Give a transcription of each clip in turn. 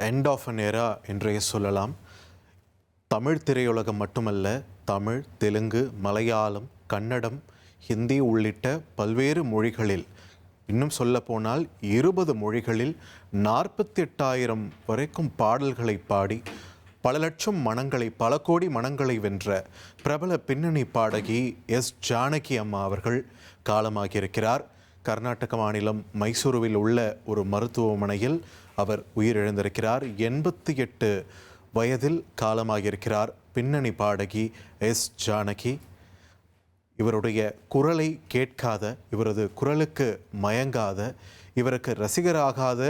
End of an எரா என்றே சொல்லலாம். தமிழ் திரையுலகம் மட்டுமல்ல, தமிழ், தெலுங்கு, மலையாளம், கன்னடம், ஹிந்தி உள்ளிட்ட பல்வேறு மொழிகளில், இன்னும் சொல்லப்போனால் 20 மொழிகளில் 48,000 வரைக்கும் பாடல்களை பாடி பல லட்சம் மனங்களை, பல கோடி மனங்களை வென்ற பிரபல பின்னணி பாடகி எஸ் ஜானகி அம்மா அவர்கள் காலமாகியிருக்கிறார். கர்நாடக மாநிலம் மைசூருவில் உள்ள ஒரு மருத்துவமனையில் அவர் உயிரிழந்திருக்கிறார். 88 வயதில் காலமாகியிருக்கிறார் பின்னணி பாடகி எஸ் ஜானகி. இவருடைய குரலை கேட்காத, இவரது குரலுக்கு மயங்காத, இவருக்கு ரசிகராகாத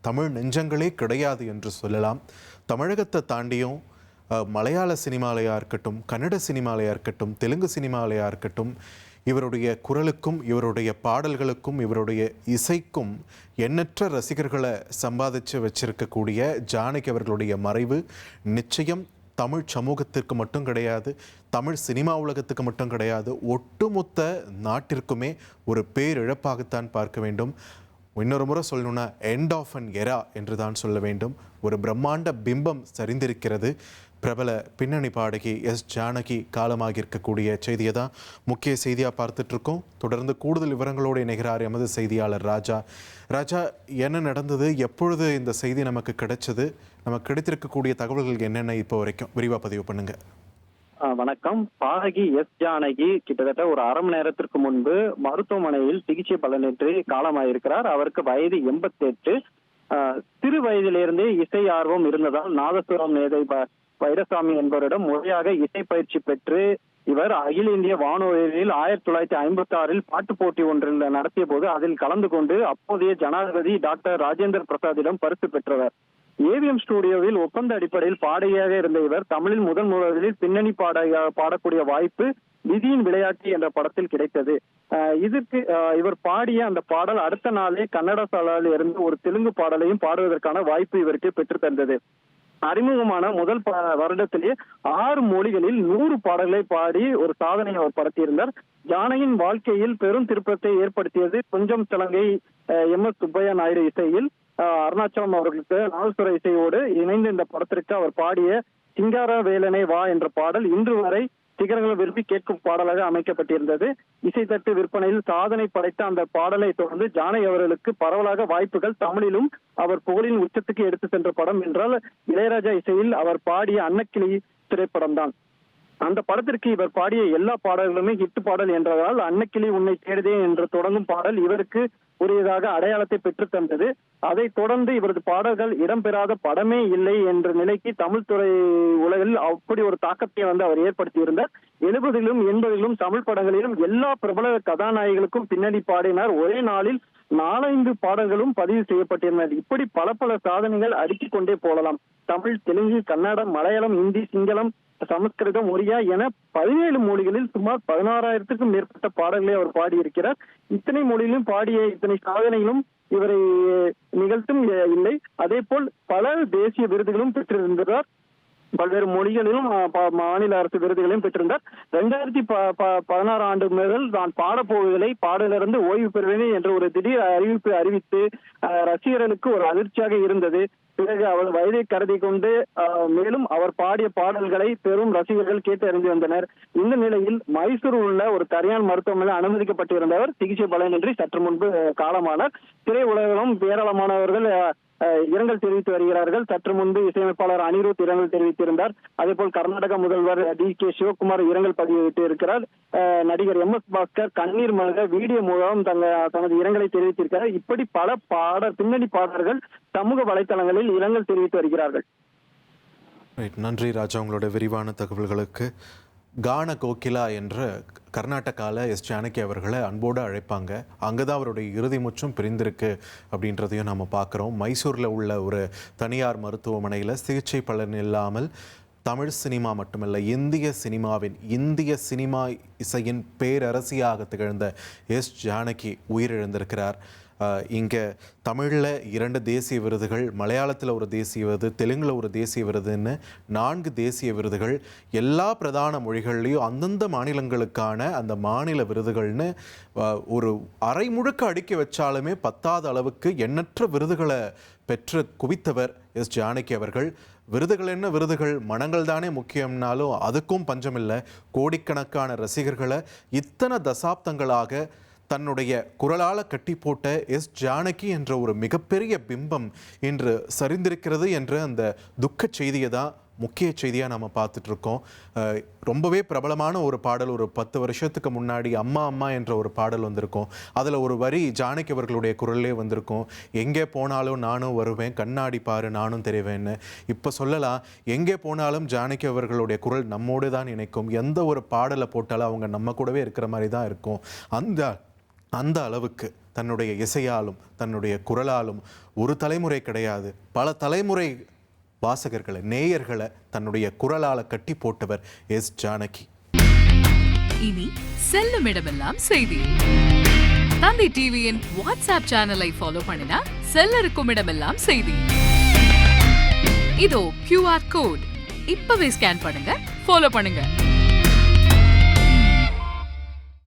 தமிழ் நெஞ்சங்களே கிடையாது என்று சொல்லலாம். தமிழகத்தை தாண்டியும் மலையாள சினிமாலையாக இருக்கட்டும், கன்னட சினிமாலையாக இருக்கட்டும், தெலுங்கு சினிமாலையாக இருக்கட்டும், இவருடைய குரலுக்கும் இவருடைய பாடல்களுக்கும் இவருடைய இசைக்கும் எண்ணற்ற ரசிகர்களை சம்பாதிச்சு வச்சிருக்கக்கூடிய ஜானகி அவர்களுடைய மறைவு நிச்சயம் தமிழ் சமூகத்திற்கு மட்டும் கிடையாது, தமிழ் சினிமா உலகத்துக்கு மட்டும் கிடையாது, ஒட்டுமொத்த நாட்டிற்குமே ஒரு பேரிழப்பாகத்தான் பார்க்க வேண்டும். இன்னொரு முறை சொல்லணும்னா எண்ட் ஆஃப் அன் எரா என்று தான் சொல்ல வேண்டும். ஒரு பிரம்மாண்ட பிம்பம் சரிந்திருக்கிறது. பிரபல பின்னணி பாடகி எஸ் ஜானகி காலமாக இருக்கக்கூடிய செய்தியை தான் முக்கிய செய்தியாக பார்த்துட்ருக்கோம். தொடர்ந்து கூடுதல் விவரங்களோடு இணைகிறார் எமது செய்தியாளர் ராஜா. ராஜா, என்ன நடந்தது, எப்பொழுது இந்த செய்தி நமக்கு கிடைச்சது, நமக்கு கிடைத்திருக்கக்கூடிய தகவல்கள் என்னென்ன இப்போ வரைக்கும் விரிவாக பதிவு பண்ணுங்க. வணக்கம். பாடகி எஸ் ஜானகி கிட்டத்தட்ட ஒரு அரை மணி நேரத்திற்கு முன்பு மருத்துவமனையில் சிகிச்சை பலனின்றி காலமாயிருக்கிறார். அவருக்கு வயது 88. சிறு வயதிலிருந்தே இசை ஆர்வம் இருந்ததால் நாதசுரம் மேதை வைரசாமி என்பவரிடம் முறையாக இசை பயிற்சி பெற்று இவர் அகில இந்திய வானொலியில் 1956 பாட்டு போட்டி ஒன்றில் நடத்திய போது அதில் கலந்து கொண்டு அப்போதைய ஜனாதிபதி டாக்டர் ராஜேந்திர பிரசாத்திடம் பரிசு பெற்றவர். ஏவிஎம் ஸ்டுடியோவில் ஒப்பந்த அடிப்படையில் பாடகியாக இருந்த இவர் தமிழில் முதலில் பின்னணி பாடக்கூடிய வாய்ப்பு விதியின் விளையாட்டு என்ற படத்தில் கிடைத்தது. இதற்கு இவர் பாடிய அந்த பாடல் அடுத்த நாளே கன்னட சாலையில் இருந்து ஒரு தெலுங்கு பாடலையும் பாடுவதற்கான வாய்ப்பு இவருக்கு பெற்று தந்தது. அறிமுகமான முதல் வருடத்திலே 6 மொழிகளில் 100 பாடல்களை பாடி ஒரு சாதனையை அவர் படுத்தியிருந்தார். ஜானகியின் வாழ்க்கையில் பெரும் திருப்பத்தை ஏற்படுத்தியது கொஞ்சம் சலங்கை MS சுப்பையா நாயுடு இசையில் அருணாச்சலம் அவர்களுக்கு நாதசுர இசையோடு இணைந்து இந்த படத்திற்கு அவர் பாடிய சிங்கார வேலனை வா என்ற பாடல் இன்று வரை சிகரங்களை விரும்பி கேட்கும் பாடலாக அமைக்கப்பட்டிருந்தது. இசைத்தட்டு விற்பனையில் சாதனை படைத்த அந்த பாடலை தொடர்ந்து ஜானகி அவர்களுக்கு பரவலாக வாய்ப்புகள் தமிழிலும் அவர் புகழின் உச்சத்துக்கு எடுத்து சென்ற படம் என்றால் இளையராஜா இசையில் அவர் பாடிய அன்னக்கிளி திரைப்படம் தான். அந்த படத்திற்கு இவர் பாடிய எல்லா பாடல்களுமே ஹிட் பாடல் என்றதால் அன்னக்கிளி உன்னை தேடுதே என்று தொடங்கும் பாடல் இவருக்கு உரியதாக அடையாளத்தை பெற்று தந்தது. அதைத் தொடர்ந்து இவரது பாடல்கள் இடம்பெறாத படமே இல்லை என்ற நிலைக்கு தமிழ் துறை உலகில் அப்படி ஒரு தாக்கத்தை அவர் ஏற்படுத்தியிருந்தார். 70களிலும் 80களிலும் தமிழ் படங்களிலும் எல்லா பிரபல கதாநாயகிகளுக்கும் பின்னணி பாடினார். ஒரே நாளில் 4-5 பாடல்களும் பதிவு செய்யப்பட்டிருந்தது. இப்படி பல சாதனைகள் அடுக்கிக் கொண்டே போகலாம். தமிழ், தெலுங்கு, கன்னடம், மலையாளம், இந்தி, சிங்களம், சமஸ்கிருதம், ஒரியா என 17 மொழிகளில் சுமார் 16,000க்கும் மேற்பட்ட பாடல்களை அவர் பாடியிருக்கிறார். இத்தனை மொழியிலும் பாடிய இத்தனை சாதனைகளும் இவரை நிகழ்த்தும் இல்லை. அதே போல் பல தேசிய விருதுகளும் பெற்றிருந்தார். பல்வேறு மொழிகளிலும் மாநில அரசு விருதுகளையும் பெற்றிருந்தார். 2016 ஆண்டு முதல் தான் பாடப்போவதில்லை, பாடலிருந்து ஓய்வு பெறுவேன் என்ற ஒரு திடீர் அறிவிப்பு அறிவித்து ரசிகர்களுக்கு ஒரு அதிர்ச்சியாக இருந்தது. பிறகு அவர் வயதை கருதி கொண்டு மேலும் அவர் பாடிய பாடல்களை பெரும் ரசிகர்கள் கேட்டு அறிந்து வந்தனர். இந்த நிலையில் மைசூரில் உள்ள ஒரு தனியார் மருத்துவமனையில் அனுமதிக்கப்பட்டிருந்தவர் சிகிச்சை பலனின்றி சற்று முன்பு காலமானார். திரையுலகம் ஏராளமானவர்கள் இரங்கல் தெரிவித்து வருகிறார்கள். சற்று முன்பு இசையமைப்பாளர் அனிருத் இரங்கல் தெரிவித்திருந்தார். அதே போல் கர்நாடக முதல்வர் DK சிவகுமார் இரங்கல் பதிவிட்டு இருக்கிறார். நடிகர் MS பாஸ்கர் கண்ணீர் மல்க வீடியோ மூலம் தனது இரங்கலை தெரிவித்திருக்கிறார். இப்படி பல பின்னணி பாடல்கள் சமூக வலைதளங்களில் இரங்கல் தெரிவித்து வருகிறார்கள். நன்றி ராஜா, உங்களோட விரிவான தகவல்களுக்கு. கான கோகிலா என்ற கர்நாடகாவில் எஸ் ஜானகி அவர்களை அன்போடு அழைப்பாங்க. அங்கே தான் அவருடைய இறுதி முற்றும் பிரிந்திருக்கு அப்படின்றதையும் நம்ம பார்க்குறோம். மைசூரில் உள்ள ஒரு தனியார் மருத்துவமனையில் சிகிச்சை பலன் இல்லாமல் தமிழ் சினிமா மட்டுமல்ல, இந்திய சினிமா இசையின் பேரரசியாக திகழ்ந்த எஸ் ஜானகி உயிரிழந்திருக்கிறார். இங்கே தமிழில் 2 தேசிய விருதுகள், மலையாளத்தில் ஒரு தேசிய விருது, தெலுங்கில் ஒரு தேசிய விருதுன்னு 4 தேசிய விருதுகள், எல்லா பிரதான மொழிகள்லேயும் அந்தந்த மாநிலங்களுக்கான அந்த மாநில விருதுகள்னு ஒரு அரை முழுக்க அடுக்கி வச்சாலுமே பத்தாத அளவுக்கு எண்ணற்ற விருதுகளை பெற்று குவித்தவர் எஸ் ஜானகி அவர்கள். விருதுகள் என்ன விருதுகள், மனங்கள் தானே முக்கியம்னாலும் அதுக்கும் பஞ்சமில்லை. கோடிக்கணக்கான ரசிகர்களை இத்தனை தசாப்தங்களாக தன்னுடைய குரலால் கட்டி போட்ட எஸ் ஜானகி என்ற ஒரு மிகப்பெரிய பிம்பம் இன்று சரிந்திருக்கிறது என்ற அந்த துக்க செய்தியை தான் முக்கிய செய்தியாக நம்ம பார்த்துட்ருக்கோம். ரொம்பவே பிரபலமான ஒரு பாடல், ஒரு 10 வருஷத்துக்கு முன்னாடி அம்மா அம்மா என்ற ஒரு பாடல் வந்திருக்கும். அதில் ஒரு வரி ஜானகி அவர்களுடைய குரல்லே வந்திருக்கும், எங்கே போனாலும் நானும் வருவேன், கண்ணாடி பாரு நானும் தெரிவேன்னு. இப்போ சொல்லலாம், எங்கே போனாலும் ஜானகி அவர்களுடைய குரல் நம்மோடு தான் இணைக்கும். எந்த ஒரு பாடலை போட்டாலும் அவங்க நம்ம கூடவே இருக்கிற மாதிரி தான் இருக்கும். அந்த அளவுக்கு தன்னுடைய இசையாலும் தன்னுடைய குரலாலும் ஒரு தலைமுறை கிடையாது, பல தலைமுறை வாசகர்களை, நேயர்களை தன்னுடைய குரலால கட்டி போட்டவர் எஸ் ஜானகி. இனி செல்லும் இடமெல்லாம் செய்தி. தந்தை டிவியின் வாட்ஸ்அப் சேனலை ஃபாலோ பண்ணினா செல்ல இருக்கும் இடமெல்லாம் செய்தி. இதோ QR கோட், இப்பவே ஸ்கேன் பண்ணுங்க, ஃபாலோ பண்ணுங்க.